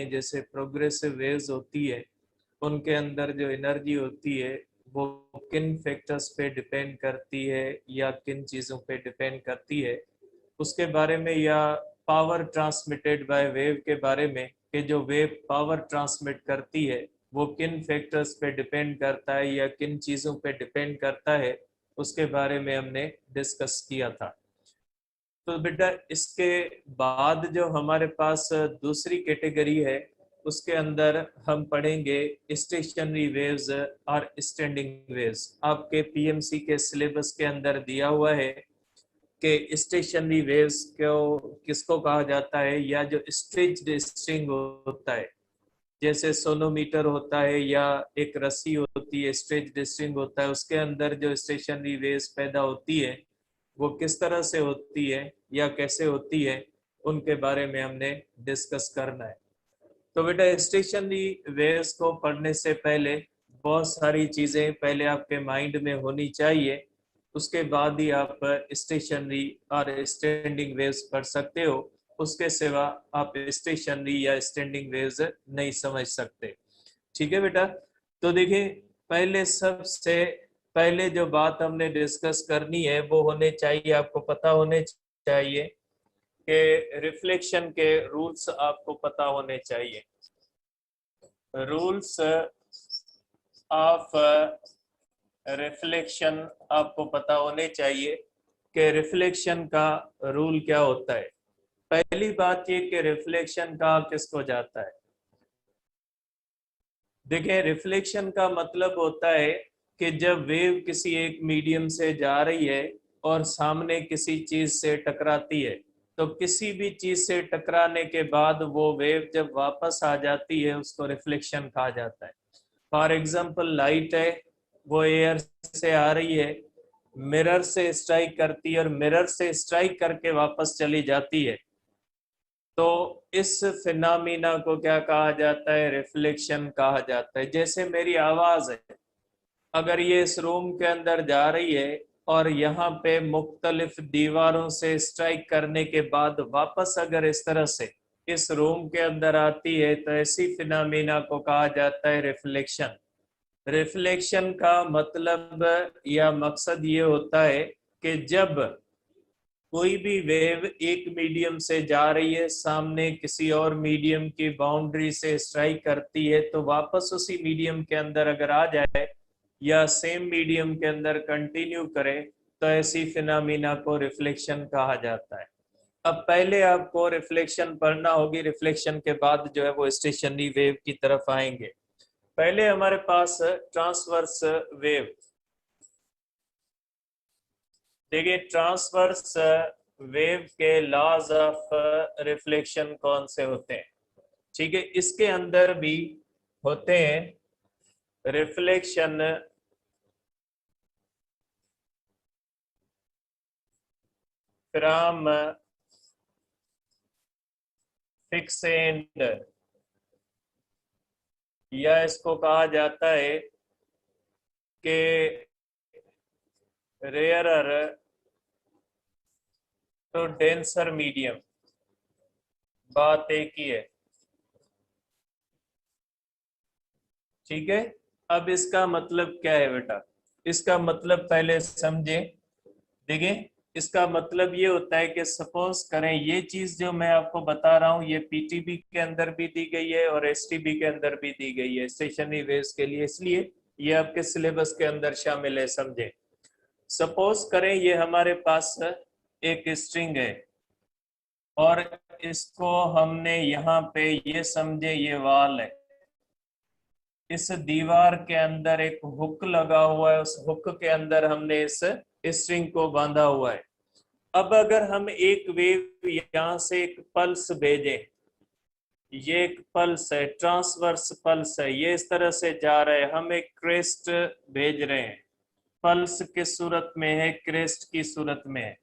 जैसे progressive waves होती है, उनके अंदर जो एनर्जी होती है वो किन फैक्टर्स पे डिपेंड करती है या किन चीज़ों पे डिपेंड करती है, उसके बारे में, या पावर ट्रांसमिटेड बाय वेव के बारे में कि जो वेव पावर ट्रांसमिट करती है वो किन फैक्टर्स पे डिपेंड करता है या किन चीज़ों पे डिपेंड करता है, उसके बारे में हमने डिस्कस किया था। तो बेटा इसके बाद जो हमारे पास दूसरी कैटेगरी है, उसके अंदर हम पढ़ेंगे स्टेशनरी वेव्स और स्टैंडिंग वेव्स। आपके पीएमसी के सिलेबस के अंदर दिया हुआ है कि स्टेशनरी वेव्स को किसको कहा जाता है, या जो स्ट्रेच्ड स्ट्रिंग होता है, जैसे सोनोमीटर होता है या एक रस्सी होती है, स्ट्रेच्ड स्ट्रिंग होता है, उसके अंदर जो स्टेशनरी वेव्स पैदा होती है वो किस तरह से होती है या कैसे होती है, उनके बारे में हमने डिस्कस करना है। तो बेटा स्टेशनरी वेव्स को पढ़ने से पहले बहुत सारी चीजें पहले आपके माइंड में होनी चाहिए, उसके बाद ही आप स्टेशनरी और स्टैंडिंग वेव्स पढ़ सकते हो। उसके सिवा आप स्टेशनरी या स्टैंडिंग वेव्स नहीं समझ सकते। ठीक है बेटा। तो देखिए, पहले सबसे पहले जो बात हमने डिस्कस करनी है वो होने चाहिए, आपको पता होने चाहिए कि रिफ्लेक्शन के रूल्स आपको पता होने चाहिए। रूल्स ऑफ रिफ्लेक्शन आपको पता होने चाहिए कि रिफ्लेक्शन का रूल क्या होता है। पहली बात ये कि रिफ्लेक्शन का किसको जाता है। देखिए, रिफ्लेक्शन का मतलब होता है कि जब वेव किसी एक मीडियम से जा रही है और सामने किसी चीज से टकराती है, तो किसी भी चीज से टकराने के बाद वो वेव जब वापस आ जाती है उसको रिफ्लेक्शन कहा जाता है। फॉर एग्जाम्पल, लाइट है, वो एयर से आ रही है, मिरर से स्ट्राइक करती है और मिरर से स्ट्राइक करके वापस चली जाती है, तो इस फिनोमिना को क्या कहा जाता है, रिफ्लेक्शन कहा जाता है। जैसे मेरी आवाज है, अगर ये इस रूम के अंदर जा रही है और यहाँ पे मुख्तलिफ दीवारों से स्ट्राइक करने के बाद वापस अगर इस तरह से इस रूम के अंदर आती है, तो ऐसी फिनोमिना को कहा जाता है रिफ्लेक्शन। रिफ्लेक्शन का मतलब या मकसद ये होता है कि जब कोई भी वेव एक मीडियम से जा रही है, सामने किसी और मीडियम की बाउंड्री से स्ट्राइक करती है, तो वापस उसी मीडियम के अंदर अगर आ जाए या सेम मीडियम के अंदर कंटिन्यू करे, तो ऐसी फिनोमिना को रिफ्लेक्शन कहा जाता है। अब पहले आपको रिफ्लेक्शन पढ़ना होगी, रिफ्लेक्शन के बाद जो है वो स्टेशनरी वेव की तरफ आएंगे। पहले हमारे पास ट्रांसवर्स वेव। देखिए, ट्रांसवर्स वेव के लॉज ऑफ रिफ्लेक्शन कौन से होते हैं। ठीक है, इसके अंदर भी होते हैं रिफ्लेक्शन फ्रॉम फिक्सेंड, या इसको कहा जाता है कि रेयरर तो डेंसर मीडियम। बात एक ही है। ठीक है, अब इसका मतलब क्या है बेटा, इसका मतलब पहले समझे। देखिए, इसका मतलब ये होता है कि सपोज करें ये चीज जो मैं आपको बता रहा हूँ ये पीटीबी के अंदर भी दी गई है और एसटीबी के अंदर भी दी गई है स्टेशनरी वेव्स के लिए, इसलिए ये आपके सिलेबस के अंदर शामिल है, समझे। सपोज करें ये हमारे पास एक स्ट्रिंग है और इसको हमने यहाँ पे, ये समझे ये वॉल है, इस दीवार के अंदर एक हुक लगा हुआ है, उस हुक के अंदर हमने इस स्ट्रिंग को बांधा हुआ है। अब अगर हम एक वेव यहां से एक पल्स भेजें, ये एक पल्स है, ट्रांसवर्स पल्स है, ये इस तरह से जा रहा है, हम एक क्रेस्ट भेज रहे हैं, पल्स किस सूरत में है, क्रेस्ट की सूरत में है।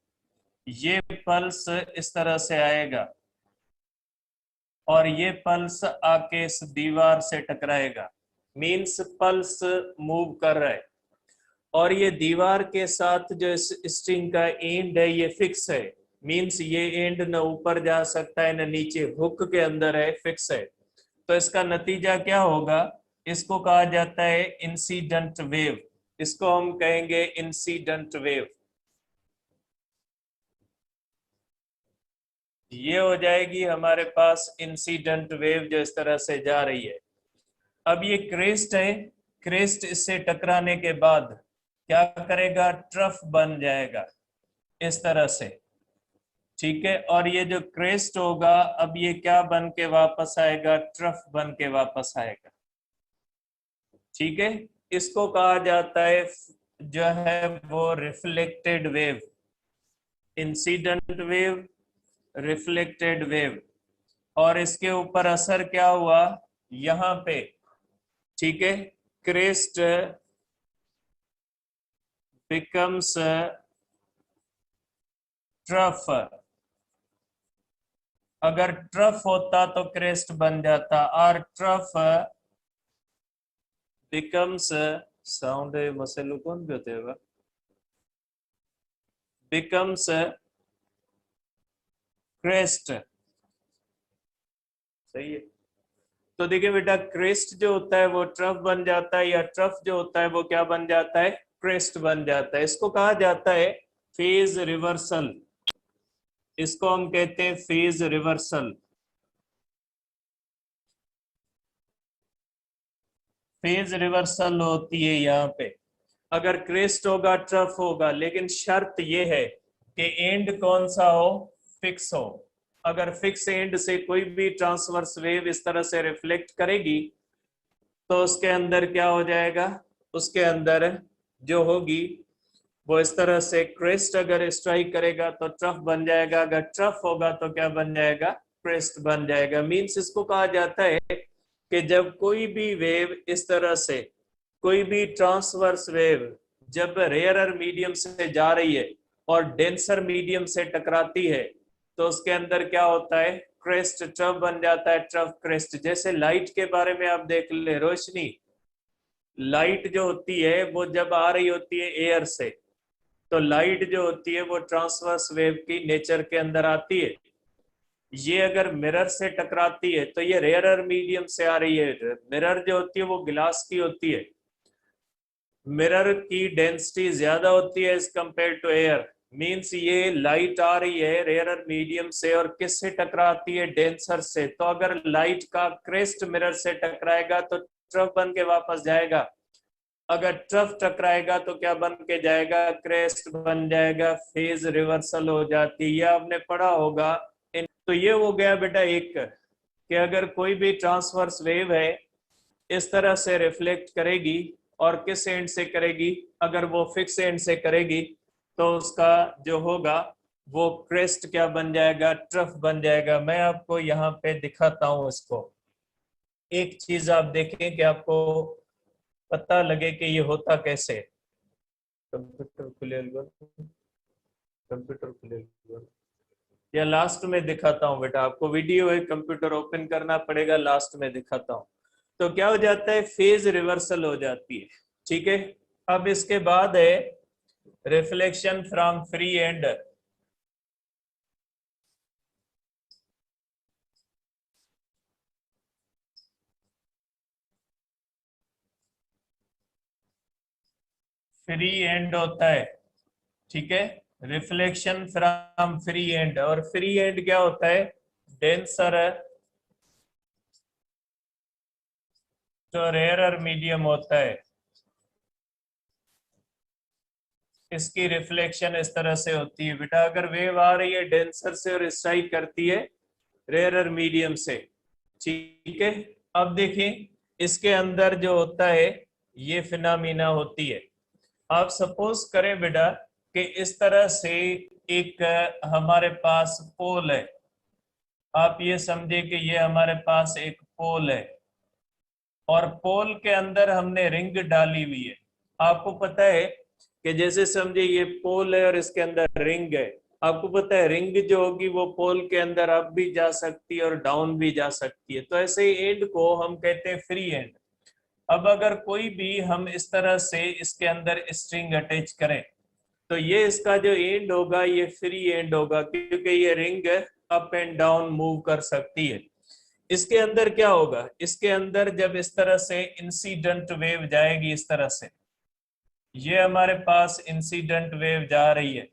ये पल्स इस तरह से आएगा और ये पल्स आके इस दीवार से टकराएगा, मीन्स पल्स मूव कर रहा है। और ये दीवार के साथ जो इस स्ट्रिंग का एंड है ये फिक्स है, मीन्स ये एंड न ऊपर जा सकता है न नीचे, हुक के अंदर है, फिक्स है। तो इसका नतीजा क्या होगा? इसको कहा जाता है इंसिडेंट वेव। इसको हम कहेंगे इंसिडेंट वेव। ये हो जाएगी हमारे पास इंसिडेंट वेव जो इस तरह से जा रही है। अब ये क्रेस्ट है, क्रेस्ट इससे टकराने के बाद क्या करेगा? ट्रफ बन जाएगा इस तरह से, ठीक है। और ये जो क्रेस्ट होगा अब ये क्या बन के वापस आएगा? ट्रफ बन के वापस आएगा, ठीक है। इसको कहा जाता है जो है वो reflected wave, incident wave, reflected wave. और इसके ऊपर असर क्या हुआ यहाँ पे? ठीक है, क्रेस्ट बिकम्स ट्रफ। अगर ट्रफ होता तो क्रेस्ट बन जाता, और ट्रफ बिकम्स साउंड मसेलू कौन भी होते हैं, बिकम्स क्रेस्ट। सही है। तो देखिए बेटा, क्रेस्ट जो होता है वो ट्रफ बन जाता है, या ट्रफ जो होता है वो क्या बन जाता है? क्रेस्ट बन जाता है। इसको कहा जाता है फेज रिवर्सल। इसको हम कहते हैं फेज रिवर्सल। फेज रिवर्सल होती है यहाँ पे। अगर क्रेस्ट होगा ट्रफ होगा, लेकिन शर्त ये है कि एंड कौन सा हो? फिक्स हो। अगर फिक्स एंड से कोई भी ट्रांसवर्स वेव इस तरह से रिफ्लेक्ट करेगी तो उसके अंदर क्या हो जाएगा? उसके अंदर जो होगी वो इस तरह से क्रेस्ट अगर स्ट्राइक करेगा तो ट्रफ बन जाएगा, अगर ट्रफ होगा तो क्या बन जाएगा? क्रेस्ट बन जाएगा। मींस इसको कहा जाता है कि जब कोई भी वेव इस तरह से, कोई भी ट्रांसवर्स वेव जब रेयरर मीडियम से जा रही है और डेंसर मीडियम से टकराती है तो उसके अंदर क्या होता है? क्रेस्ट ट्रफ बन जाता है, ट्रफ क्रेस्ट। जैसे लाइट के बारे में आप देख ले, रोशनी, लाइट जो होती है वो जब आ रही होती है एयर से, तो लाइट जो होती है वो ट्रांसवर्स वेव की नेचर के अंदर आती है। ये अगर मिरर से टकराती है तो ये रेयरर मीडियम से आ रही है। मिरर जो होती है वो गिलास की होती है, मिरर की डेंसिटी ज्यादा होती है as compare to air. Means ये लाइट आ रही है रेयरर मीडियम से और किससे टकराती है? डेंसर से। तो अगर लाइट का क्रेस्ट मिरर से टकराएगा तो ट्रफ बन के वापस जाएगा, अगर ट्रफ टकराएगा तो क्या बन के जाएगा? क्रेस्ट बन जाएगा, फेज रिवर्सल हो जाती है। ये आपने पढ़ा होगा। तो ये हो गया बेटा एक, कि अगर कोई भी ट्रांसवर्स वेव है इस तरह से रिफ्लेक्ट करेगी, और किस एंड से करेगी? अगर वो फिक्स एंड से करेगी तो उसका जो होगा वो क्रेस्ट क्या बन जाएगा? ट्रफ बन जाएगा। मैं आपको यहाँ पे दिखाता हूँ इसको। एक चीज आप देखें कि आपको पता लगे कि ये होता कैसे। कंप्यूटर खुले, कंप्यूटर खुले, या लास्ट में दिखाता हूँ बेटा आपको। वीडियो है, कंप्यूटर ओपन करना पड़ेगा, लास्ट में दिखाता हूँ। तो क्या हो जाता है? फेज रिवर्सल हो जाती है, ठीक है। अब इसके बाद है reflection from free and. Free and होता है, ठीक है। रिफ्लेक्शन फ्रॉम फ्री एंड, और फ्री एंड क्या होता है? डेंसर तो रेयरर मीडियम होता है। इसकी रिफ्लेक्शन इस तरह से होती है बेटा, अगर वेव आ रही है डेंसर से और स्ट्राइक करती है रेयरर मीडियम से, ठीक है। अब देखें इसके अंदर जो होता है ये फिनोमिना होती है। आप सपोज करें बेटा कि इस तरह से एक हमारे पास पोल है। आप ये समझे कि ये हमारे पास एक पोल है, और पोल के अंदर हमने रिंग डाली हुई है। आपको पता है कि जैसे समझे ये पोल है और इसके अंदर रिंग है। आपको पता है रिंग जो होगी वो पोल के अंदर अप भी जा सकती है और डाउन भी जा सकती है। तो ऐसे ही एंड को हम कहते हैं फ्री एंड। अब अगर कोई भी हम इस तरह से इसके अंदर स्ट्रिंग अटैच करें तो ये इसका जो एंड होगा ये फ्री एंड होगा, क्योंकि ये ring up and down move कर सकती है। इसके अंदर क्या होगा, इसके अंदर जब इस तरह से इंसिडेंट वेव जाएगी, इस तरह से ये हमारे पास इंसिडेंट वेव जा रही है,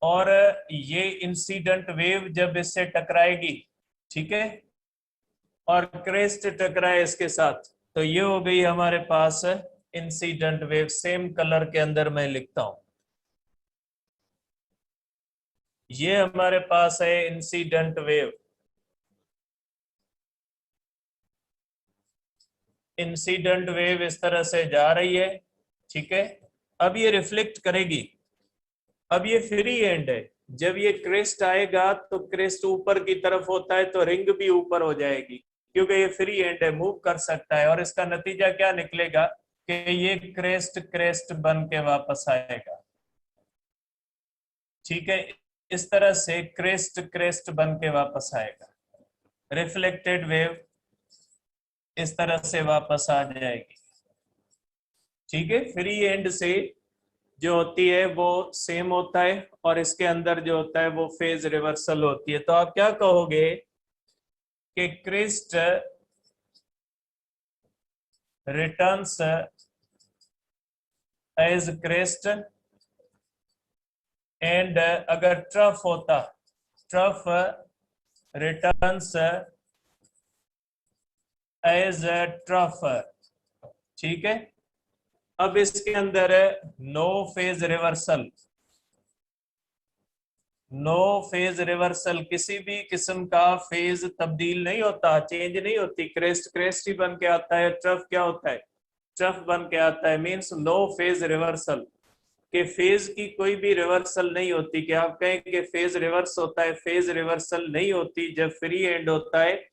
और ये इंसिडेंट वेव जब इससे टकराएगी, ठीक है, और क्रेस्ट टकराए इसके साथ, तो ये हो गई हमारे पास इंसिडेंट वेव। सेम कलर के अंदर मैं लिखता हूं, ये हमारे पास है इंसिडेंट वेव। इंसिडेंट वेव इस तरह से जा रही है, ठीक है। अब ये रिफ्लेक्ट करेगी। अब ये फ्री एंड है, जब ये क्रेस्ट आएगा तो क्रेस्ट ऊपर की तरफ होता है, तो रिंग भी ऊपर हो जाएगी, क्योंकि ये फ्री एंड है, मूव कर सकता है। और इसका नतीजा क्या निकलेगा कि ये क्रेस्ट क्रेस्ट बन के वापस आएगा, ठीक है। इस तरह से क्रेस्ट क्रेस्ट बन के वापस आएगा, रिफ्लेक्टेड वेव इस तरह से वापस आ जाएगी, ठीक है। फ्री एंड से जो होती है वो सेम होता है, और इसके अंदर जो होता है वो फेज रिवर्सल होती है। तो आप क्या कहोगे कि crest returns as crest, and अगर ट्रफ होता, ट्रफ रिटर्न्स एज ट्रफ, ठीक है। अब इसके अंदर no phase reversal, no phase reversal, किसी भी किस्म का फेज तब्दील नहीं होता, चेंज नहीं होती, क्रेस्ट क्रेस्ट ही बन के आता है, ट्रफ क्या होता है, ट्रफ बन के आता है। मींस नो फेज रिवर्सल, के फेज की कोई भी रिवर्सल नहीं होती। कि आप कहें कि फेज रिवर्स होता है, फेज रिवर्सल नहीं होती जब फ्री एंड होता है।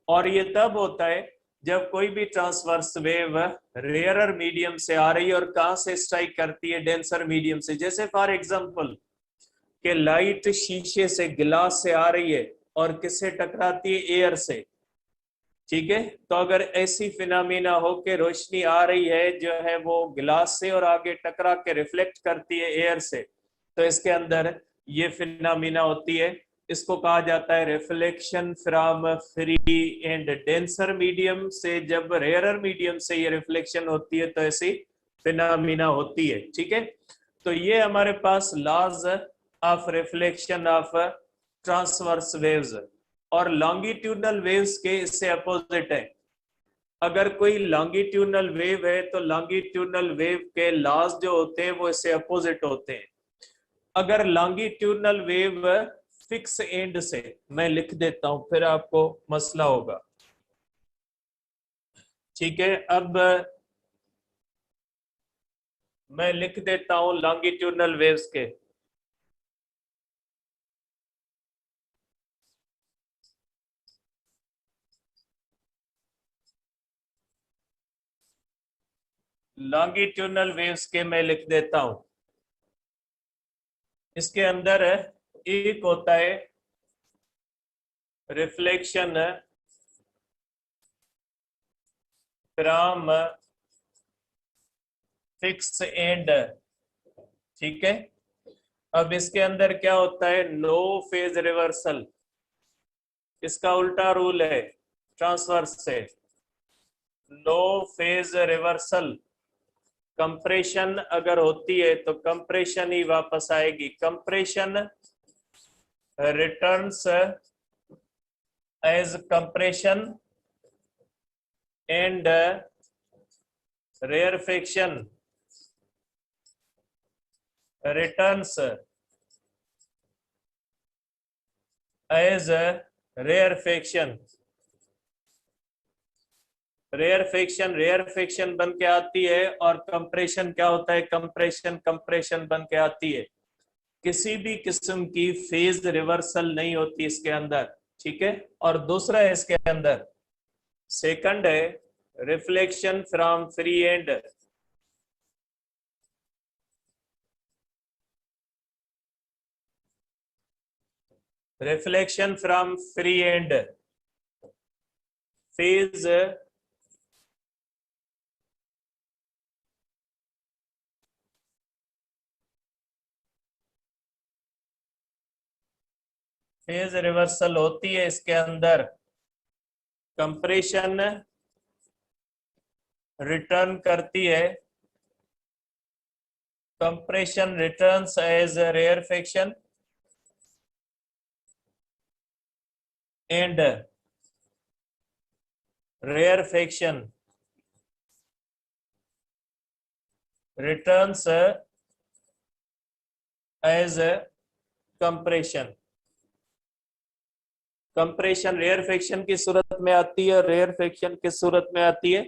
और ये तब होता है जब कोई भी ट्रांसवर्स वेव रेयरर मीडियम से आ रही है, और कहां से स्ट्राइक करती है, डेंसर मीडियम से। जैसे फॉर एग्जांपल कि लाइट शीशे से, गिलास से आ रही है, और किससे टकराती है, एयर से, ठीक है। तो अगर ऐसी फिनोमिना हो के रोशनी आ रही है जो है वो गिलास से, और आगे टकरा के रिफ्लेक्ट करती है एयर से, तो इसके अंदर ये फिनोमिना होती है। इसको कहा जाता है reflection from free and denser medium से। जब रेयरर मीडियम से ये रिफ्लेक्शन होती है तो ऐसी फिनोमिना होती है, ठीक है। तो ये हमारे पास laws of reflection of transverse waves. और लॉन्गिट्यूडनल वेव्स के इससे अपोजिट है। अगर कोई लॉन्गिट्यूडनल वेव है तो लॉन्गिट्यूडनल वेव के लॉज जो होते हैं वो इससे अपोजिट होते हैं। अगर लॉन्गिट्यूडनल वेव फिक्स एंड से, मैं लिख देता हूं फिर आपको मसला होगा, ठीक है। अब मैं लिख देता हूं लॉन्गिट्यूडनल वेव्स के। लॉन्गिट्यूडनल वेव्स के मैं लिख देता हूं। इसके अंदर एक होता है रिफ्लेक्शन फ्रॉम फिक्स एंड, ठीक है। अब इसके अंदर क्या होता है, नो फेज रिवर्सल। इसका उल्टा रूल है ट्रांसवर्स से, नो फेज रिवर्सल। कंप्रेशन अगर होती है तो कंप्रेशन ही वापस आएगी। Compression returns as compression, and rarefaction returns as rarefaction. Rarefaction बन के आती है, और कंप्रेशन क्या होता है, कंप्रेशन कंप्रेशन बन के आती है। किसी भी किस्म की फेज रिवर्सल नहीं होती इसके अंदर, ठीक है। और दूसरा है इसके अंदर, सेकंड है reflection from free end. Reflection from free end, phase phase reversal होती है इसके अंदर, कंप्रेशन रिटर्न करती है, compression returns as rarefaction and rarefaction returns as compression. Compression rarefaction की सूरत में आती है, रेयरफेक्शन किस सूरत में आती है?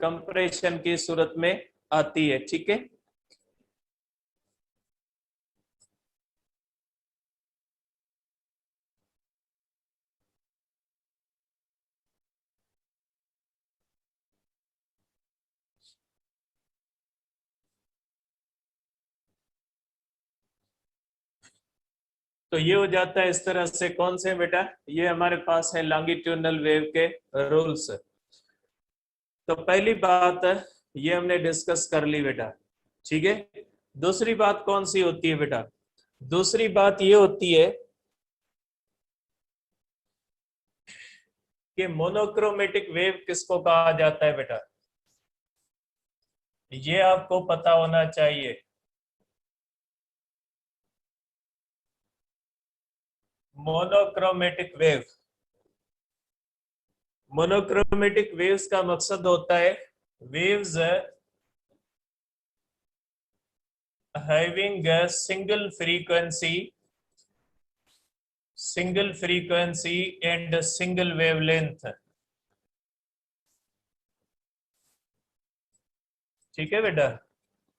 कंप्रेशन की सूरत में आती है। ठीक है, तो ये हो जाता है इस तरह से। कौन से बेटा? ये हमारे पास है लॉन्गिट्यूडनल वेव के रूल्स। तो पहली बात ये हमने डिस्कस कर ली बेटा। ठीक है, दूसरी बात कौन सी होती है बेटा? दूसरी बात ये होती है कि मोनोक्रोमेटिक वेव किसको कहा जाता है बेटा? ये आपको पता होना चाहिए। मोनोक्रोमेटिक वेव, मोनोक्रोमेटिक वेव्स का मकसद होता है waves having a single frequency and a single wavelength। ठीक है बेटा,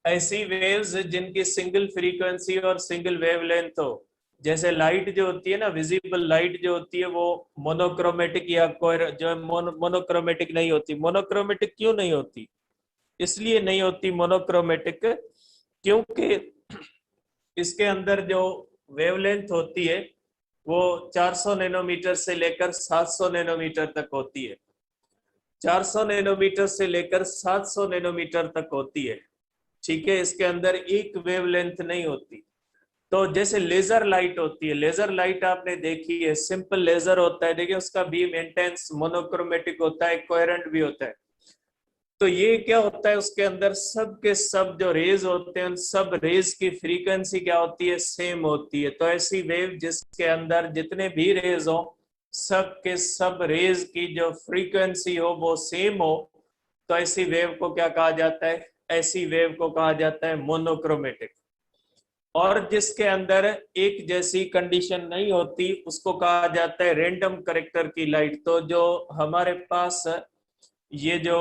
ऐसी वेव्स जिनकी सिंगल फ्रीक्वेंसी और सिंगल वेवलेंथ हो। जैसे लाइट जो होती है ना, विजिबल लाइट जो होती है वो मोनोक्रोमेटिक या कोई जो मोनोक्रोमेटिक नहीं होती। मोनोक्रोमेटिक क्यों नहीं होती? इसलिए नहीं होती मोनोक्रोमेटिक क्योंकि इसके अंदर जो वेवलेंथ होती है वो 400 नैनोमीटर से लेकर 700 नैनोमीटर तक होती है। 400 नैनोमीटर से लेकर 700 नैनोमीटर तक होती है। ठीक है, इसके अंदर एक वेवलेंथ नहीं होती। तो जैसे लेजर लाइट होती है, लेजर लाइट आपने देखी है, सिंपल लेजर होता है, देखिए उसका बीम इंटेंस मोनोक्रोमेटिक होता है, कोहेरेंट भी होता है। तो ये क्या होता है, उसके अंदर सब के सब जो रेज होते हैं उन सब रेज की फ्रीक्वेंसी क्या होती है? सेम होती है। तो ऐसी वेव जिसके अंदर जितने भी रेज हो सब के सब रेज की जो फ्रीक्वेंसी हो वो सेम हो, तो ऐसी वेव को क्या कहा जाता है? ऐसी वेव को कहा जाता है मोनोक्रोमेटिक। और जिसके अंदर एक जैसी कंडीशन नहीं होती उसको कहा जाता है रैंडम करेक्टर की लाइट। तो जो हमारे पास ये जो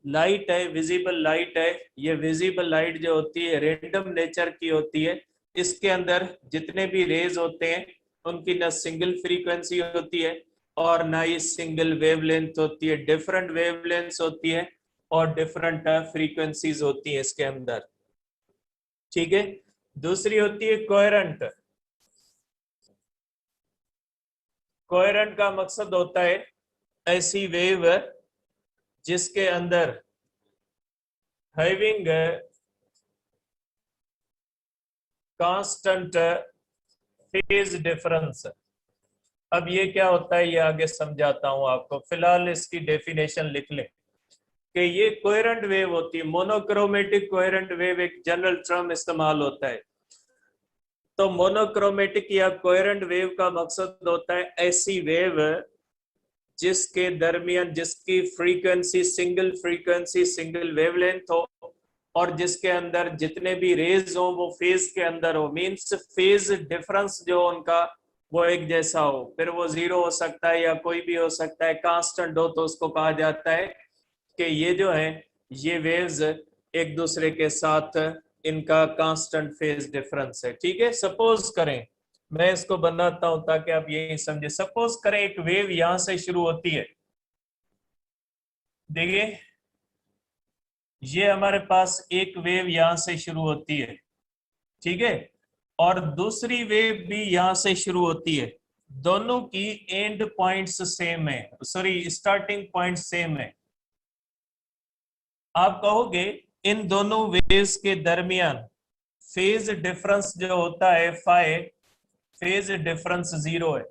लाइट है, विजिबल लाइट है, ये विजिबल लाइट जो होती है रैंडम नेचर की होती है। इसके अंदर जितने भी रेज होते हैं उनकी ना सिंगल फ्रीक्वेंसी होती है और ना ही सिंगल वेवलेंथ होती है, डिफरेंट वेवलेंथ होती है और डिफरेंट फ्रीक्वेंसीज होती है इसके अंदर। ठीक है, दूसरी होती है कोहेरेंट। कोहेरेंट का मकसद होता है ऐसी वेव जिसके अंदर हैविंग कांस्टेंट फेज डिफरेंस। अब ये क्या होता है ये आगे समझाता हूं आपको, फिलहाल इसकी डेफिनेशन लिख लें कि ये कोहेरेंट वेव होती है। मोनोक्रोमेटिक कोहेरेंट वेव एक जनरल टर्म इस्तेमाल होता है। तो मोनोक्रोमेटिक या कोहेरेंट वेव का मकसद होता है ऐसी वेव जिसके दरमियान जिसकी फ्रीक्वेंसी सिंगल वेवलेंथ हो और जिसके अंदर जितने भी रेज हो वो फेज के अंदर हो। मींस फेज डिफरेंस जो उनका वो एक जैसा हो, फिर वो जीरो हो सकता है या कोई भी हो सकता है, कांस्टेंट हो, तो उसको कहा जाता है कि ये जो है ये वेव्स एक दूसरे के साथ इनका कांस्टेंट फेज डिफरेंस है। ठीक है, सपोज करें, मैं इसको बनाता हूं ताकि आप यही समझे। सपोज करें एक वेव यहां से शुरू होती है, देखिए ये हमारे पास एक वेव यहां से शुरू होती है। ठीक है, और दूसरी वेव भी यहां से शुरू होती है। दोनों की एंड पॉइंट्स सेम है, सॉरी स्टार्टिंग पॉइंट सेम है। आप कहोगे इन दोनों वेव्स के दरमियान फेज डिफरेंस जो होता है फाइ, फेज डिफरेंस जीरो है।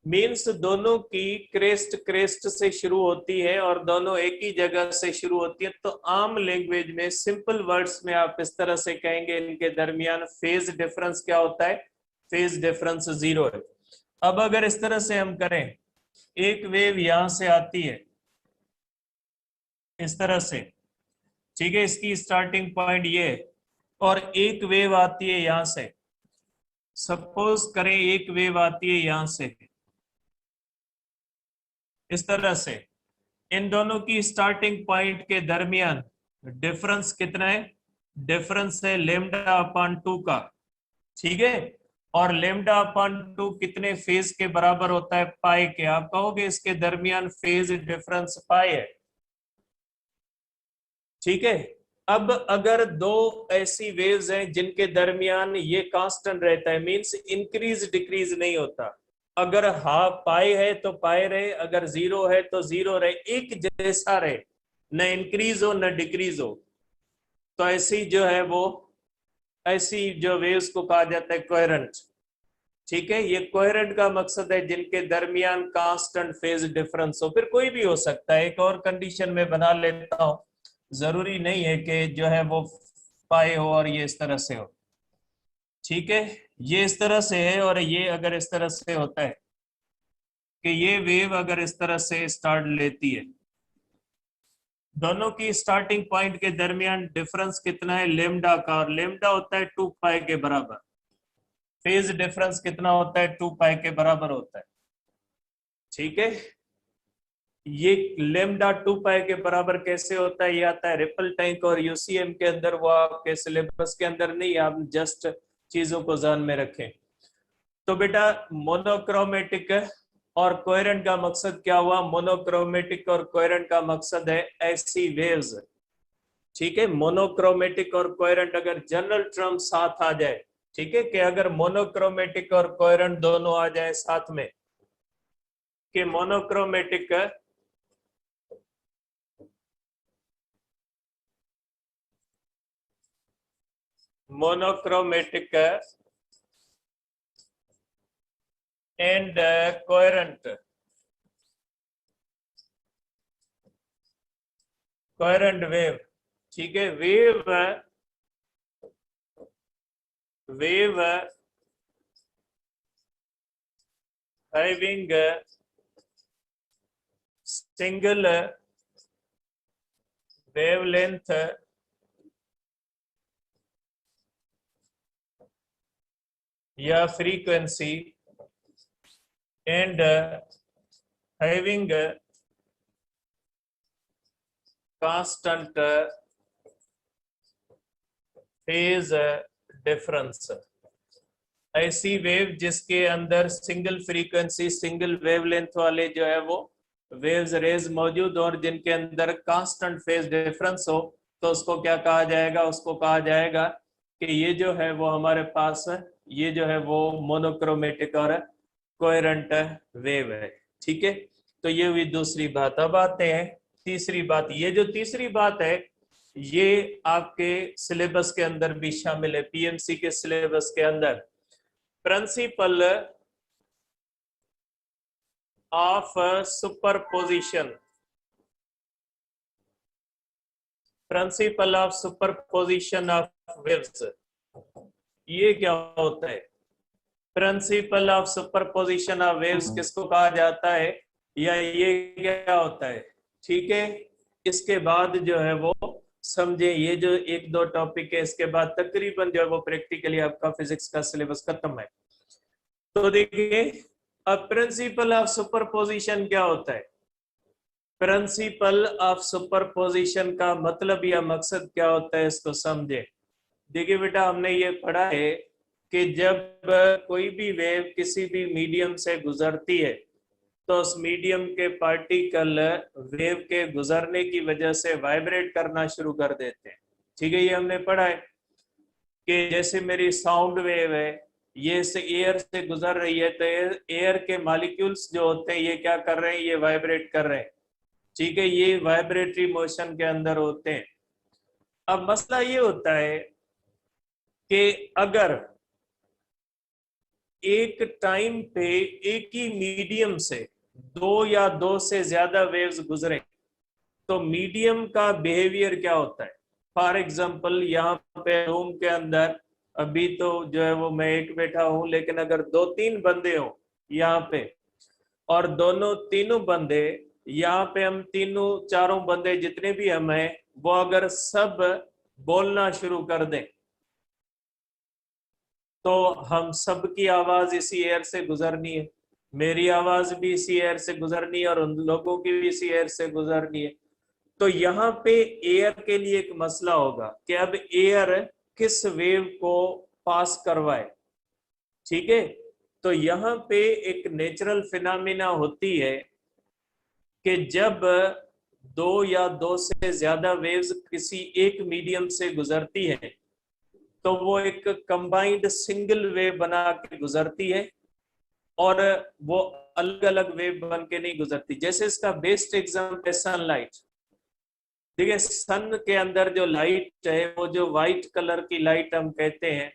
मीन्स दोनों की क्रेस्ट क्रेस्ट से शुरू होती है और दोनों एक ही जगह से शुरू होती है। तो आम लैंग्वेज में सिंपल वर्ड्स में आप इस तरह से कहेंगे इनके दरमियान फेज डिफरेंस क्या होता है, फेज डिफरेंस 0 है। अब अगर इस तरह से हम करें, एक वेव यहां से आती है इस तरह से, ठीक है, इसकी स्टार्टिंग पॉइंट ये है, और एक वेव आती है यहां से, सपोज करें एक वेव आती है यहां से इस तरह से, इन दोनों की स्टार्टिंग पॉइंट के दरमियान डिफरेंस कितना है, डिफरेंस है लेमडा अपॉन 2 का, ठीक है। और लेमडा अपॉन 2 कितने फेज के बराबर होता है, पाई के। आप कहोगे इसके दरमियान फेज डिफरेंस पाई है, ठीक है। अब अगर दो ऐसी वेव्स हैं जिनके दरमियान ये कांस्टेंट रहता है, मींस इंक्रीज डिक्रीज नहीं होता, अगर हाफ पाई है तो पाई रहे, अगर जीरो है तो जीरो रहे, एक जैसा रहे, न इंक्रीज हो न डिक्रीज हो, तो ऐसी जो है वो, ऐसी जो वेव्स को कहा जाता है कोहेरेंट, ठीक है। ये कोहेरेंट का मकसद है जिनके दरमियान कांस्टेंट फेज डिफरेंस हो, फिर कोई भी हो सकता है, एक और कंडीशन में बना लेता हूं, जरूरी नहीं है कि जो है वो पाए हो और ये इस तरह से हो, ठीक है। ये इस तरह से है और ये अगर इस तरह से होता है कि ये वेव अगर इस तरह से स्टार्ट लेती है, दोनों की स्टार्टिंग पॉइंट के दरमियान डिफरेंस कितना है, लेमडा का, और लेमडा होता है 2 पाई के बराबर, फेज डिफरेंस कितना होता है, 2 पाई के बराबर होता है, ठीक है। ये लेमडा 2 पाई के बराबर कैसे होता है, ये आता है रिपल टैंक और यूसीएम के अंदर, वो आपके सिलेबस के अंदर नहीं, आप जस्ट चीजों को ध्यान में रखें। तो बेटा मोनोक्रोमेटिक और कोहेरेंट का मकसद क्या हुआ, मोनोक्रोमेटिक और कोहेरेंट का मकसद है ऐसी वेव्स, ठीक है। मोनोक्रोमेटिक और कोहेरेंट अगर जनरल टर्म साथ आ जाए, ठीक है, कि अगर मोनोक्रोमेटिक और कोहेरेंट दोनों आ जाए साथ में, कि monochromatic monochromatic and coherent, coherent wave, ठीक है। Wave wave having a single wavelength या frequency and having a constant phase difference, ऐसी वेव जिसके अंदर सिंगल फ्रीक्वेंसी सिंगल वेवलेंथ वाले जो है वो वेव्स रेज मौजूद और जिनके अंदर कांस्टेंट फेज डिफरेंस हो, तो उसको क्या कहा जाएगा, उसको कहा जाएगा कि ये जो है वो हमारे पास ये जो है वो मोनोक्रोमेटिक और कोहेरेंट वेव है, ठीक है। तो ये हुई दूसरी बात। अब आते हैं तीसरी बात। ये जो तीसरी बात है ये आपके सिलेबस के अंदर भी शामिल है, पीएमसी के सिलेबस के अंदर, principle of superposition, principle of superposition of waves, ये क्या होता है, principle of superposition of waves किसको कहा जाता है, या ये क्या होता है, ठीक है। इसके बाद जो है वो समझे, ये जो एक दो टॉपिक है इसके बाद तकरीबन जो है वो प्रैक्टिकली आपका फिजिक्स का सिलेबस खत्म है। तो देखिए अब प्रिंसिपल ऑफ सुपरपोजिशन क्या होता है, प्रिंसिपल ऑफ सुपरपोजिशन का मतलब या मकसद क्या होता है, इसको समझे। देखिए बेटा हमने ये पढ़ा है कि जब कोई भी वेव किसी भी मीडियम से गुजरती है तो उस मीडियम के पार्टिकल वेव के गुजरने की वजह से वाइब्रेट करना शुरू कर देते हैं, ठीक है। ये हमने पढ़ा है कि जैसे मेरी साउंड वेव है, ये से एयर से गुजर रही है, तो एयर के मॉलिक्यूल्स जो होते हैं ये क्या कर रहे हैं, ये वाइब्रेट कर रहे हैं, ठीक है, ये वाइब्रेटरी मोशन के अंदर होते हैं। अब मसला ये होता है कि अगर एक टाइम पे एक ही मीडियम से दो या दो से ज्यादा वेव्स गुजरे तो मीडियम का बिहेवियर क्या होता है। फॉर एग्जाम्पल यहाँ पे रूम के अंदर अभी तो जो है वो मैं एक बैठा हूं, लेकिन अगर दो तीन बंदे हो यहाँ पे और दोनों तीनों बंदे यहाँ पे, हम तीनों चारों बंदे जितने भी हम हैं, वो अगर सब बोलना शुरू कर दें तो हम सबकी आवाज इसी एयर से गुजरनी है, मेरी आवाज भी इसी एयर से गुजरनी है और उन लोगों की भी इसी एयर से गुजरनी है। तो यहाँ पे एयर के लिए एक मसला होगा कि अब एयर किस वेव को पास करवाए। ठीक है, तो यहाँ पे एक नेचुरल फिनोमिना होती है कि जब दो या दो से ज्यादा वेव्स किसी एक मीडियम से गुजरती हैं तो वो एक कंबाइंड सिंगल वेव बना के गुजरती है और वो अलग अलग वेव बन के नहीं गुजरती। जैसे इसका बेस्ट एग्जाम्पल है सनलाइट। देखिए सन के अंदर जो लाइट है, वो जो व्हाइट कलर की लाइट हम कहते हैं,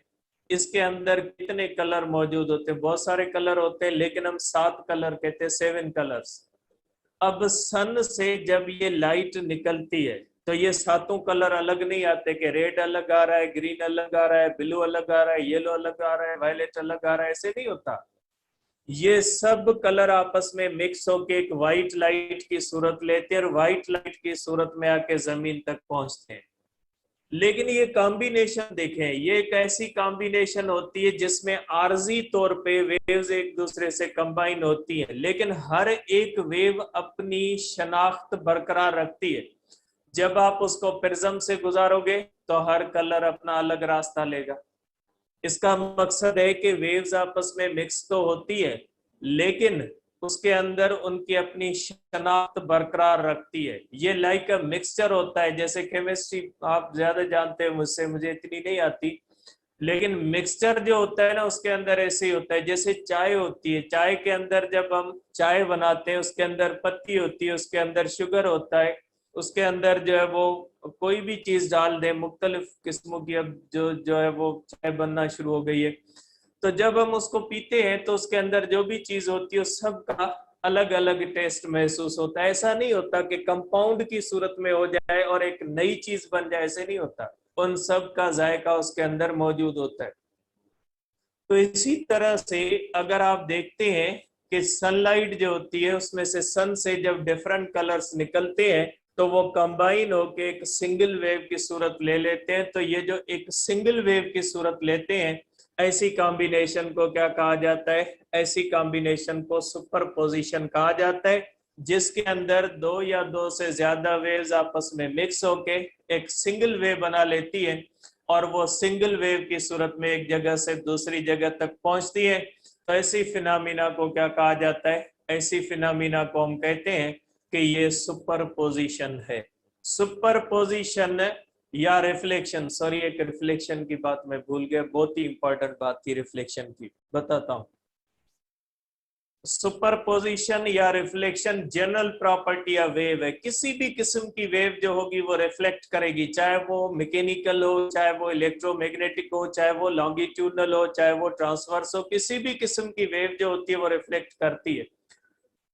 इसके अंदर कितने कलर मौजूद होते हैं? बहुत सारे कलर होते हैं, लेकिन हम 7 कलर कहते हैं, 7 कलर्स। अब सन से जब ये लाइट निकलती है तो ये सातों कलर अलग नहीं आते कि रेड अलग आ रहा है, ग्रीन अलग आ रहा है, ब्लू अलग आ रहा है, येलो अलग आ रहा है, वायलेट अलग आ रहा है, ऐसे नहीं होता। ये सब कलर आपस में मिक्स होके एक व्हाइट लाइट की सूरत लेते हैं और व्हाइट लाइट की सूरत में आके जमीन तक पहुंचते हैं। लेकिन ये कॉम्बिनेशन देखें, ये एक ऐसी कॉम्बिनेशन होती है जिसमें आर्जी तौर पे वेव्स एक दूसरे से कंबाइन होती हैं, लेकिन हर एक वेव अपनी शनाख्त बरकरार रखती है। जब आप उसको प्रिज्म से गुजारोगे तो हर कलर अपना अलग रास्ता लेगा। इसका मकसद है कि वेव्स आपस में मिक्स तो होती है, लेकिन उसके अंदर उनकी अपनी शनाख्त बरकरार रखती है। ये लाइक अ मिक्सचर होता है। जैसे केमिस्ट्री आप ज्यादा जानते हैं मुझसे, मुझे इतनी नहीं आती, लेकिन मिक्सचर जो होता है ना, उसके अंदर ऐसे ही होता है। जैसे चाय होती है, चाय के अंदर जब हम चाय बनाते हैं, उसके अंदर पत्ती होती है, उसके अंदर शुगर होता है, उसके अंदर जो है वो कोई भी चीज डाल दे, मुख्तलिफ किस्मों की अब जो है वो चाय बनना शुरू हो गई है। तो जब हम उसको पीते हैं तो उसके अंदर जो भी चीज होती है उस सब का अलग अलग टेस्ट महसूस होता है। ऐसा नहीं होता कि कंपाउंड की सूरत में हो जाए और एक नई चीज बन जाए, ऐसे नहीं होता। उन सब का जायका उसके अंदर मौजूद होता है। तो इसी तरह से अगर आप देखते हैं कि सनलाइट जो होती है, उसमें से सन से जब डिफरेंट कलर्स निकलते हैं तो वो कंबाइन होके एक सिंगल वेव की सूरत ले लेते हैं। तो ये जो एक सिंगल वेव की सूरत लेते हैं, ऐसी कॉम्बिनेशन को क्या कहा जाता है? ऐसी कॉम्बिनेशन को सुपरपोजिशन कहा जाता है, जिसके अंदर दो या दो से ज्यादा वेव्स आपस में मिक्स होके एक सिंगल वेव बना लेती है और वो सिंगल वेव की सूरत में एक जगह से दूसरी जगह तक पहुंचती है। तो ऐसी फिनोमिना को क्या कहा जाता है? ऐसी फिनोमिना को हम कहते हैं कि ये सुपरपोजिशन है। सुपरपोजिशन या रिफ्लेक्शन, सॉरी एक रिफ्लेक्शन की बात मैं भूल गया, बहुत ही इंपॉर्टेंट बात थी रिफ्लेक्शन की, बताता हूं। सुपरपोजिशन या रिफ्लेक्शन जनरल प्रॉपर्टी या वेव है। किसी भी किस्म की वेव जो होगी वो रिफ्लेक्ट करेगी, चाहे वो मैकेनिकल हो, चाहे वो इलेक्ट्रोमैग्नेटिक हो, चाहे वो लॉन्गिट्यूडनल हो, चाहे वो ट्रांसवर्स हो। किसी भी किस्म की वेव जो होती है वो रिफ्लेक्ट करती है,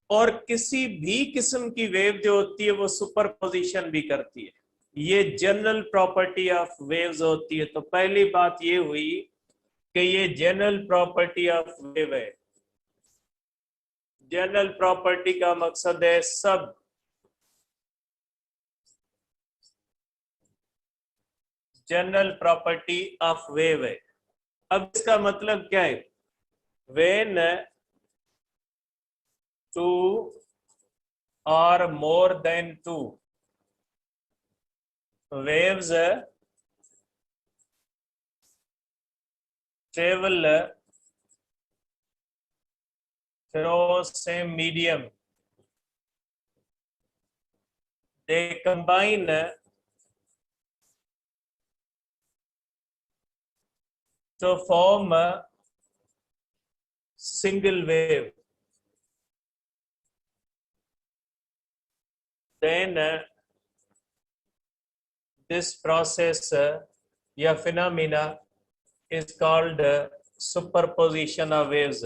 और किसी भी किस्म की वेव जो होती है वो सुपरपोजिशन भी करती है। ये जनरल प्रॉपर्टी ऑफ वेव्स होती है। तो पहली बात ये हुई कि ये जनरल प्रॉपर्टी ऑफ वेव है। जनरल प्रॉपर्टी का मकसद है सब जनरल प्रॉपर्टी ऑफ वेव है। अब इसका मतलब क्या है? वेन टू और more than two waves travel through same medium, they combine to form a single wave. Then this process या phenomena is called superposition of waves.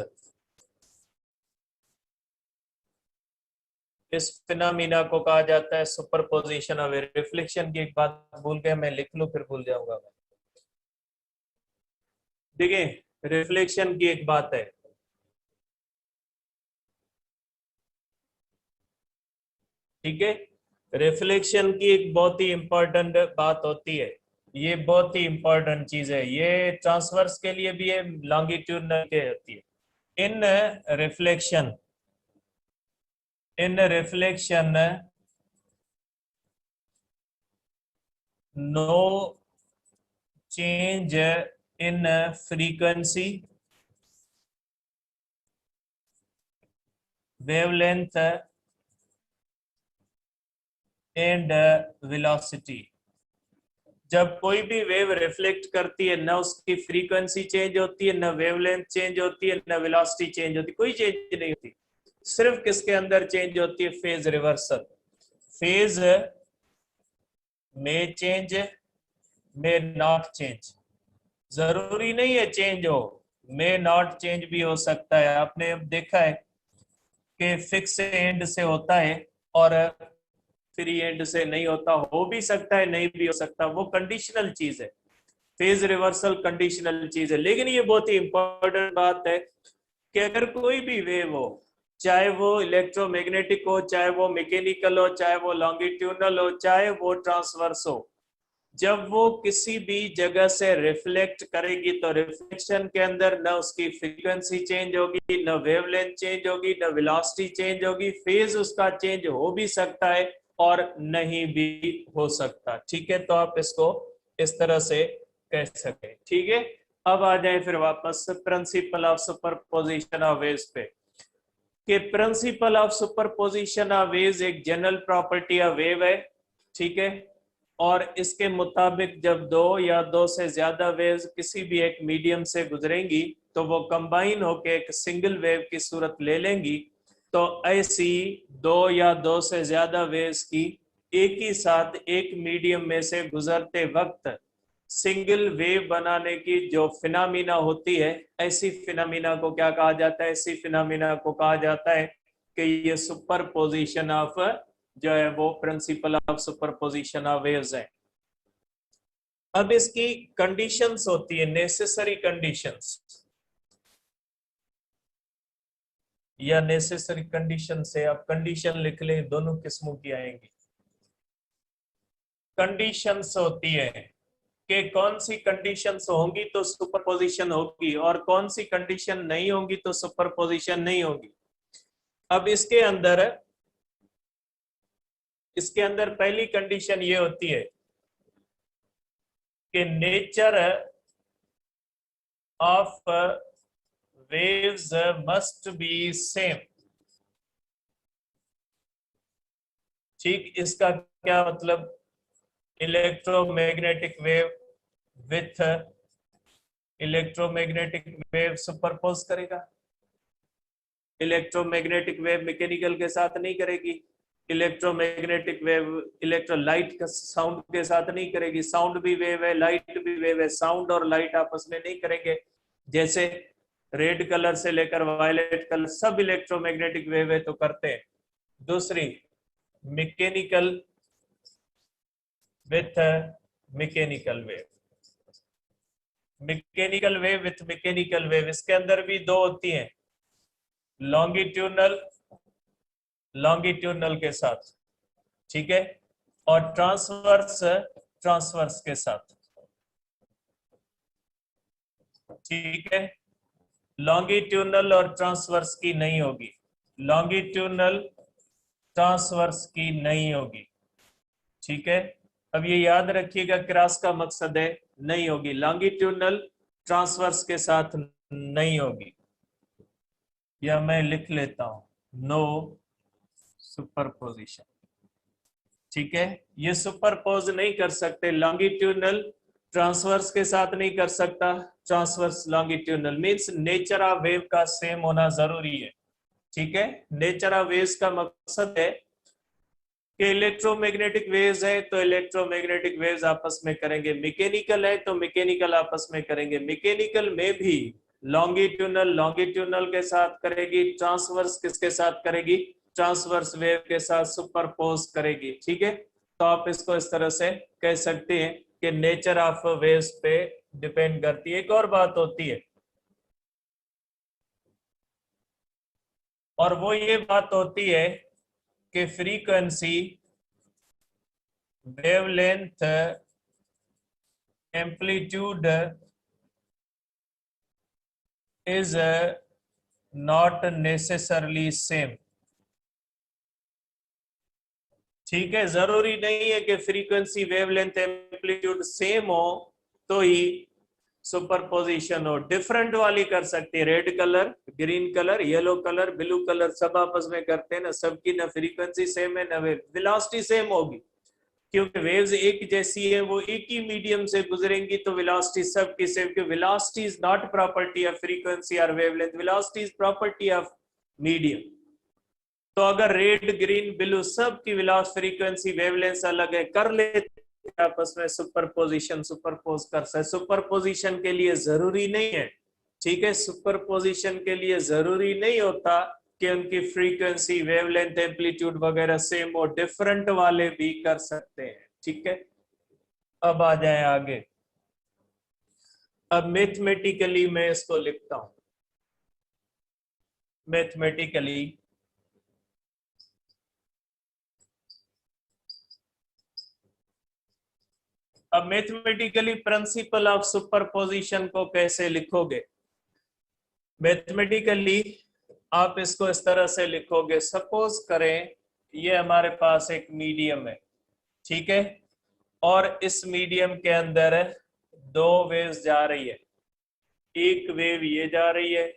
इस फिनोमिना को कहा जाता है सुपरपोजिशन ऑफ वेव। रिफ्लेक्शन की एक बात भूल गया मैं, लिख लूं फिर भूल जाऊंगा मैं। देखिए, रिफ्लेक्शन की एक बात है, ठीक है। रिफ्लेक्शन की एक बहुत ही इंपॉर्टेंट बात होती है, ये बहुत ही इंपॉर्टेंट चीज है, ये ट्रांसवर्स के लिए भी है, लॉन्गिट्यूडनल के होती है। Reflection in reflection no change in frequency, wavelength and velocity। जब कोई भी वेव रिफ्लेक्ट करती है, ना उसकी फ्रीक्वेंसी चेंज होती है, ना वेवलेंथ चेंज होती है, ना वेलोसिटी चेंज होती है, कोई चेंज नहीं होती। सिर्फ किसके अंदर चेंज होती है? Phase reversal. फेज में चेंज, में नॉट चेंज। जरूरी नहीं है चेंज हो, में नॉट चेंज भी हो सकता है। आपने अब देखा है कि फिक्स एंड से होता है और फ्री एंड से नहीं होता, हो भी सकता है नहीं भी हो सकता, वो कंडीशनल चीज है। फेज रिवर्सल कंडीशनल चीज है। लेकिन ये बहुत ही इंपॉर्टेंट बात है कि अगर कोई भी वेव हो, चाहे वो इलेक्ट्रोमैग्नेटिक हो, चाहे वो मैकेनिकल हो, चाहे वो लॉन्गिट्यूडनल हो, चाहे वो ट्रांसवर्स हो, जब वो किसी भी जगह से रिफ्लेक्ट करेगी तो रिफ्लेक्शन के अंदर न उसकी फ्रीक्वेंसी चेंज होगी, न वेवलेंथ चेंज होगी, न वेलोसिटी चेंज होगी। फेज उसका चेंज हो भी सकता है और नहीं भी हो सकता, ठीक है। तो आप इसको इस तरह से कह सके, ठीक है। अब आ जाए फिर वापस principle of superposition of waves पे, कि principle of superposition of waves एक जनरल प्रॉपर्टी ऑफ वेव है, ठीक है। और इसके मुताबिक जब दो या दो से ज्यादा वेव्स किसी भी एक मीडियम से गुजरेंगी तो वो कंबाइन होकर एक सिंगल वेव की सूरत ले लेंगी। तो ऐसी दो या दो से ज्यादा वेव्स की एक ही साथ एक मीडियम में से गुजरते वक्त सिंगल वेव बनाने की जो फिनोमिना होती है, ऐसी फिनोमिना को क्या कहा जाता है? ऐसी फिनोमिना को कहा जाता है कि ये सुपरपोजिशन ऑफ जो है वो principle of superposition of waves है। अब इसकी कंडीशंस होती है, नेसेसरी कंडीशंस या नेसेसरी कंडीशन से आप कंडीशन लिख लें, दोनों किस्मों की आएंगी। कंडीशंस होती है कि कौन सी कंडीशंस होंगी तो सुपरपोजिशन होगी और कौन सी कंडीशन नहीं होंगी तो सुपरपोजिशन नहीं होगी। अब इसके अंदर पहली कंडीशन ये होती है कि nature of waves must be same. ठीक, इसका क्या मतलब? Electromagnetic wave with electromagnetic wave superpose करेगा। इलेक्ट्रोमैग्नेटिक वेव मैकेनिकल के साथ नहीं करेगी। इलेक्ट्रोमैग्नेटिक वेव इलेक्ट्रोलाइट का साउंड के साथ नहीं करेगी। साउंड भी वेव है, लाइट भी वेव है, साउंड और लाइट आपस में नहीं करेंगे। जैसे रेड कलर से लेकर वायलेट कलर सब इलेक्ट्रोमैग्नेटिक वेव है तो करते हैं। दूसरी, mechanical with mechanical wave. Mechanical wave with mechanical wave, इसके अंदर भी दो होती हैं, लॉन्गिट्यूडनल लॉन्गिट्यूडनल के साथ, ठीक है, और ट्रांसवर्स ट्रांसवर्स के साथ, ठीक है। लॉन्गिट्यूडनल और ट्रांसवर्स की नहीं होगी, लॉन्गिट्यूडनल ट्रांसवर्स की नहीं होगी, ठीक है। अब ये याद रखिएगा, क्रॉस का मकसद है नहीं होगी, लॉन्गिट्यूडनल ट्रांसवर्स के साथ नहीं होगी। या मैं लिख लेता हूं, नो सुपरपोजिशन, ठीक है। ये सुपरपोज नहीं कर सकते, लॉन्गिट्यूडनल ट्रांसवर्स के साथ नहीं कर सकता, transverse longitudinal means nature of wave का सेम होना जरूरी है, ठीक है। नेचर ऑफ वेव्स का मकसद है कि इलेक्ट्रोमैग्नेटिक वेव्स है तो इलेक्ट्रोमैग्नेटिक वेव्स आपस में करेंगे, मैकेनिकल है तो मैकेनिकल आपस में करेंगे। मैकेनिकल में भी लॉन्गिट्यूनल लॉन्गिट्यूनल के साथ करेगी, ट्रांसवर्स किसके साथ करेगी, ट्रांसवर्स वेव के साथ सुपरपोज करेगी। ठीक है, तो आप इसको इस तरह से कह सकते हैं कि नेचर ऑफ वेव्स पे डिपेंड करती है। एक और बात होती है, और वो ये बात होती है कि frequency, wavelength, amplitude is not necessarily same. ठीक है, जरूरी नहीं है कि फ्रीक्वेंसी, वेवलेंथ, एम्पलीट्यूड सेम हो तो ही सुपरपोजिशन हो। डिफरेंट वाली कर सकते हैं, red colour, green colour, yellow colour, blue colour, सब आपस में करते हैं ना, सबकी ना फ्रीक्वेंसी सेम है ना वेलोसिटी सेम होगी, क्योंकि वेव्स एक जैसी है, वो एक ही मीडियम से गुजरेंगी, तो वेलोसिटी सबकी सेम। क्योंकि velocity is not property of frequency और wavelength, velocity is property of medium. तो अगर रेड, ग्रीन, ब्लू सब की वेलोसिटी, फ्रीक्वेंसी, वेवलेंथ अलग है, कर लेते आपस में सुपरपोजिशन, सुपरपोज कर सकते। सुपरपोजिशन के लिए जरूरी नहीं है, ठीक है, सुपरपोजिशन के लिए जरूरी नहीं होता कि उनकी फ्रीक्वेंसी, वेवलेंथ, एम्पलीट्यूड वगैरह सेम हो, डिफरेंट वाले भी कर सकते हैं। ठीक है, अब आ जाए आगे। अब मैथमेटिकली मैं इसको लिखता हूं, मैथमेटिकली अब मैथमेटिकली प्रिंसिपल ऑफ सुपरपोजिशन को कैसे लिखोगे? मैथमेटिकली आप इसको इस तरह से लिखोगे, सपोज करें ये हमारे पास एक मीडियम है, ठीक है, और इस मीडियम के अंदर दो वेव्स जा रही है, एक वेव ये जा रही है,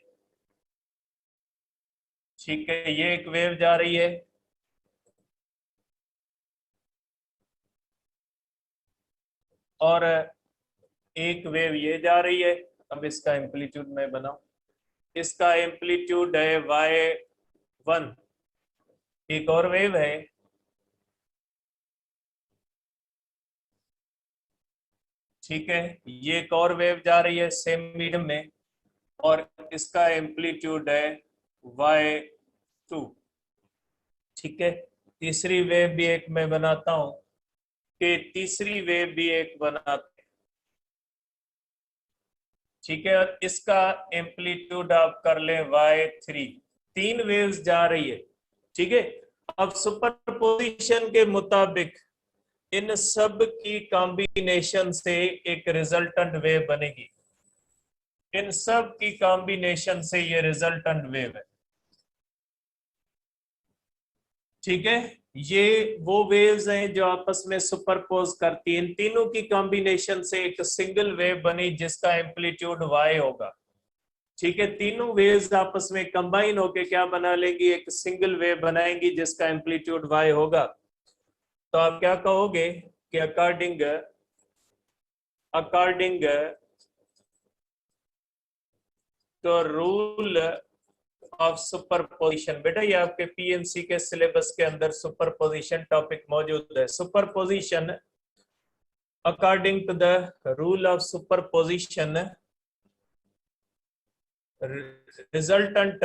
ठीक है, ये एक वेव जा रही है, और एक वेव ये जा रही है। अब इसका एम्पलीट्यूड मैं बनाऊं, इसका एम्पलीट्यूड है y1, एक और वेव है, ठीक है, ये एक और वेव जा रही है सेम मीडियम में, और इसका एम्पलीट्यूड है y2। ठीक है, तीसरी वेव भी एक मैं बनाता हूं, कि तीसरी वेव भी एक बनाते, ठीक है, और इसका एम्पलीट्यूड आप कर ले y3। तीन वेव्स जा रही है, ठीक है। अब सुपरपोजिशन के मुताबिक इन सब की कॉम्बिनेशन से एक रिजल्टेंट वेव बनेगी, इन सब की कॉम्बिनेशन से ये रिजल्टेंट वेव है, ठीक है। ये वो वेव्स हैं जो आपस में सुपरपोज करती हैं, इन तीनों की कॉम्बिनेशन से एक सिंगल वेव बनी जिसका एम्पलीट्यूड y होगा, ठीक है। तीनों वेव्स आपस में कंबाइन होके क्या बना लेंगी, एक सिंगल वेव बनाएंगी जिसका एम्पलीट्यूड y होगा। तो आप क्या कहोगे कि अकॉर्डिंग अकॉर्डिंग तो रूल ऑफ सुपरपोजिशन, बेटा ये आपके पीएनसी के सिलेबस के अंदर सुपरपोजिशन टॉपिक मौजूद है। Superposition, according to the rule of superposition, resultant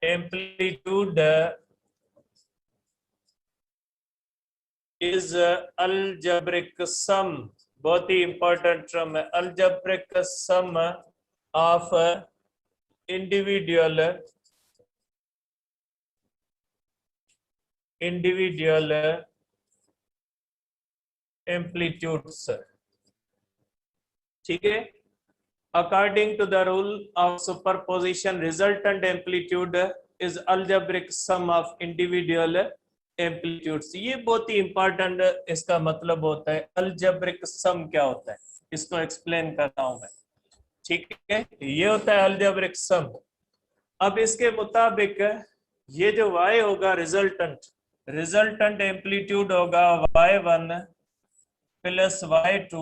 amplitude is algebraic sum, बहुत ही इंपॉर्टेंट टर्म है, algebraic sum of individual amplitudes, ठीक है। According to the rule of superposition, resultant amplitude is algebraic sum of individual amplitudes. ये बहुत ही important इसका मतलब होता है। अलजेब्रिक सम क्या होता है, इसको एक्सप्लेन करता हूं मैं, ठीक है। ये होता है अलजेब्रिक सम। अब इसके मुताबिक ये जो y होगा रिजल्टेंट एम्पलीट्यूड होगा y1 plus y2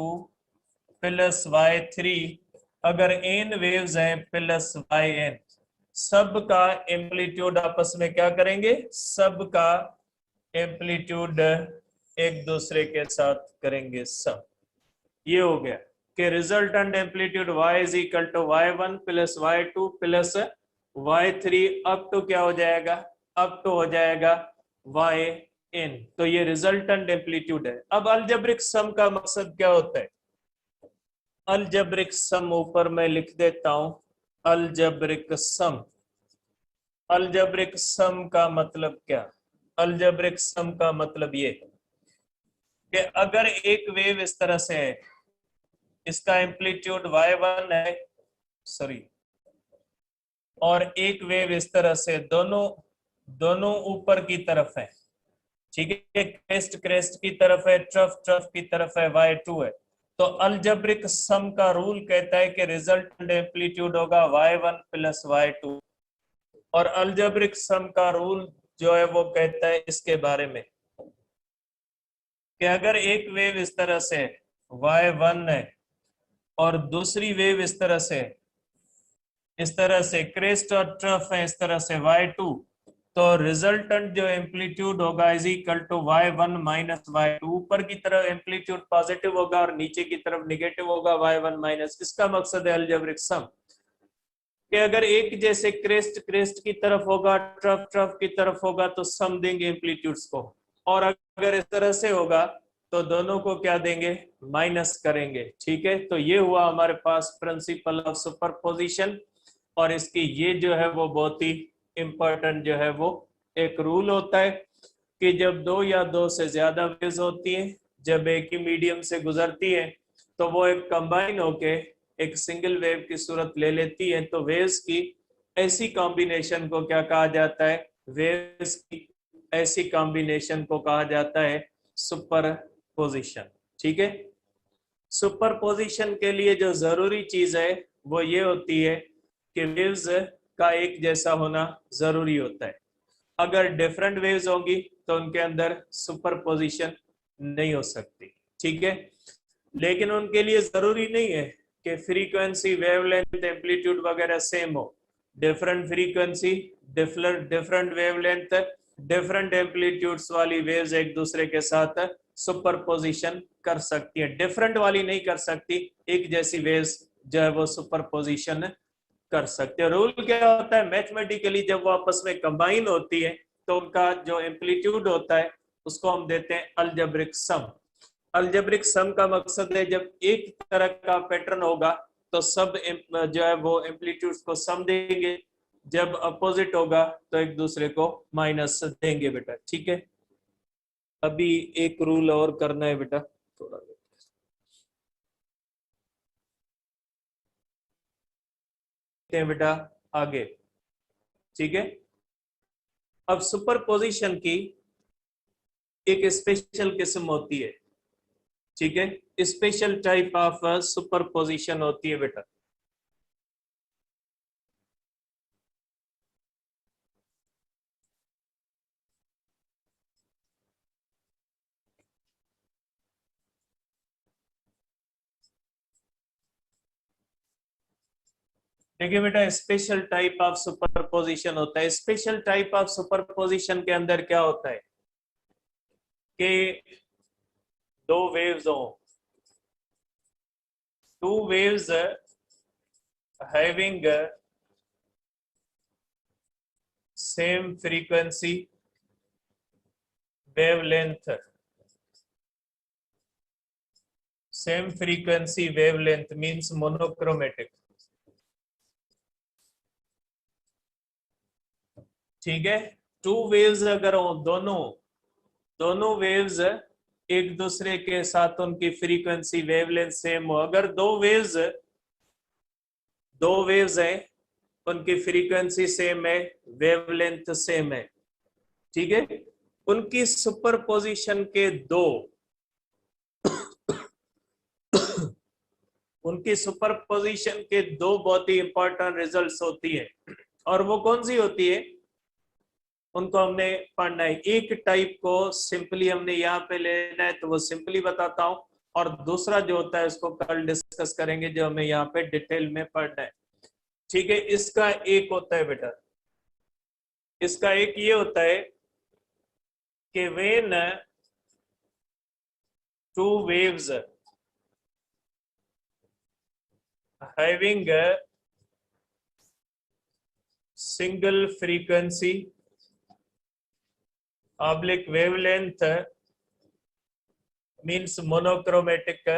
plus y3, अगर n वेव्स हैं प्लस yn, सब का एम्पलीट्यूड आपस में क्या करेंगे, सब का एम्पलीट्यूड एक दूसरे के साथ करेंगे सम। ये हो गया कि resultant amplitude y is equal to y1 plus y2 plus y3 up to क्या हो जाएगा, अप टू हो जाएगा yn। तो ये रिजल्टेंट एम्पलीट्यूड है। अब अलजेब्रिक सम का मकसद क्या होता है? अलजेब्रिक सम ऊपर मैं लिख देता हूं, अलजेब्रिक सम। अलजेब्रिक सम का मतलब क्या? अलजेब्रिक सम का मतलब ये कि अगर एक वेव इस तरह से है, इसका एम्पलीट्यूड y1 है, सॉरी, और एक वेव इस तरह से, दोनों दोनों ऊपर की तरफ है, ठीक है, क्रेस्ट क्रेस्ट की तरफ है, ट्रफ ट्रफ की तरफ है, y2 है। तो अलजेब्रिक सम का रूल कहता है कि रिजल्टेंट एम्पलीट्यूड होगा y1 प्लस y2। और अलजेब्रिक सम का रूल जो है वो कहता है इसके बारे में कि अगर एक वेव इस तरह से y1 है और दूसरी वेव इस तरह से, इस तरह से क्रेस्ट और ट्रफ है इस तरह से y2, तो रिजल्टेंट जो एम्पलीट्यूड होगा is equal to y1 minus y2। ऊपर की तरफ एम्पलीट्यूड पॉजिटिव होगा और नीचे की तरफ निगेटिव होगा y1 माइनस। इसका मकसद है अलजेब्रिक सम कि अगर एक जैसे क्रेस्ट क्रेस्ट की तरफ होगा, ट्रफ ट्रफ की तरफ होगा, तो सम देंगे एम्पलीट्यूड्स को, और अगर इस तरह से होगा तो दोनों को क्या देंगे, माइनस करेंगे। ठीक है, तो ये हुआ हमारे पास प्रिंसिपल ऑफ सुपरपोजिशन। और इसकी ये जो है वो बहुत ही इंपॉर्टेंट जो है वो एक रूल होता है कि जब दो या दो से ज्यादा वेव्स होती है, जब एक ही मीडियम से गुजरती है, तो वो एक कंबाइन होके एक सिंगल वेव की सूरत ले लेती है। तो वेव्स की ऐसी कॉम्बिनेशन को क्या कहा जाता है? वेव्स की ऐसी कॉम्बिनेशन को कहा जाता है सुपरपोजिशन। ठीक है, सुपरपोजिशन के लिए जो जरूरी चीज है वो ये होती है कि वेव्स का एक जैसा होना जरूरी होता है। अगर डिफरेंट वेव्स होंगी तो उनके अंदर सुपरपोजिशन नहीं हो सकती। ठीक है, लेकिन उनके लिए जरूरी नहीं है कि फ्रीक्वेंसी, वेवलेंथ, एम्पलीट्यूड वगैरह सेम हो। Different frequency, different wavelength, different amplitudes वाली वेव्स एक दूसरे के साथ सुपरपोजिशन कर सकती है। डिफरेंट वाली नहीं कर सकती, एक जैसी वेव्स जो है वो सुपरपोजिशन कर सकते हैं। रूल क्या होता है? मैथमेटिकली जब वो आपस में कंबाइन होती है तो उनका जो एम्पलीट्यूड होता है उसको हम देते हैं अलजेब्रिक सम। अलजेब्रिक सम का मकसद है जब एक तरह का पैटर्न होगा तो सब जो है वो एम्पलीट्यूड्स को सम देंगे, जब अपोजिट होगा तो एक दूसरे को माइनस देंगे बेटा। ठीक है, अभी एक रूल और करना है बेटा, थोड़ा हैं बेटा आगे। ठीक है, अब सुपरपोजिशन की एक स्पेशल किस्म होती है। ठीक है, स्पेशल टाइप ऑफ सुपरपोजिशन होती है बेटा। देखिए बेटा, स्पेशल टाइप ऑफ सुपरपोजिशन होता है। स्पेशल टाइप ऑफ सुपरपोजिशन के अंदर क्या होता है कि दो वेव्स हो, two waves having same frequency, wavelength, same frequency wavelength means monochromatic. ठीक है, टू वेव्स अगर हो, दोनों दोनों वेव्स एक दूसरे के साथ उनकी फ्रीक्वेंसी, वेवलेंथ सेम हो। अगर दो वेव्स हैं, उनकी फ्रीक्वेंसी सेम है, वेवलेंथ सेम है। ठीक है, उनकी सुपरपोजिशन के दो उनकी सुपरपोजिशन के दो बहुत ही इंपॉर्टेंट रिजल्ट्स होती है। और वो कौन सी होती है उनको हमने पढ़ना है। एक टाइप को सिंपली हमने यहाँ पे लेना है तो वो सिंपली बताता हूँ, और दूसरा जो होता है उसको कल डिस्कस करेंगे जो हमें यहाँ पे डिटेल में पढ़ना है। ठीक है, इसका एक होता है बेटा, इसका एक ये होता है कि when two waves having a single frequency oblique wavelength means monochromatico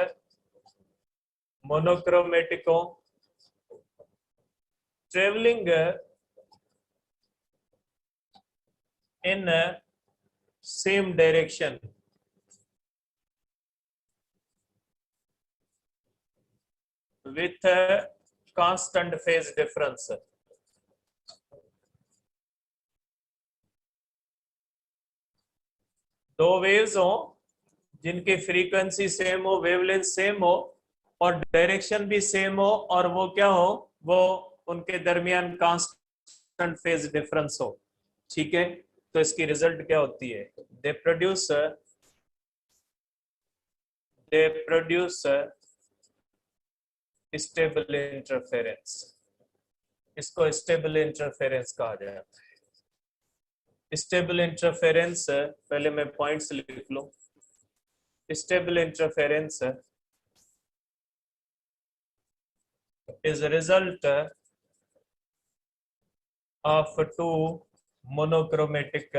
traveling in same direction with a constant phase difference. दो वेव्स हो जिनकी फ्रीक्वेंसी सेम हो, वेवलेंथ सेम हो और डायरेक्शन भी सेम हो, और वो क्या हो, वो उनके दरमियान कांस्टेंट फेज डिफरेंस हो। ठीक है, तो इसकी रिजल्ट क्या होती है? They produce stable interference. इसको स्टेबल इंटरफेरेंस कहा जाता है। स्टेबल इंटरफेरेंस, पहले मैं पॉइंट्स लिख लूं। Stable interference is a result of two monochromatic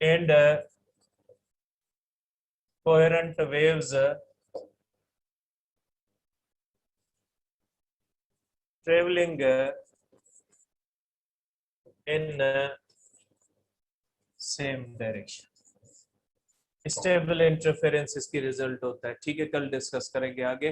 and coherent waves traveling in same direction। Stable interference इसकी रिजल्ट होता है। ठीक है, कल डिस्कस करेंगे आगे।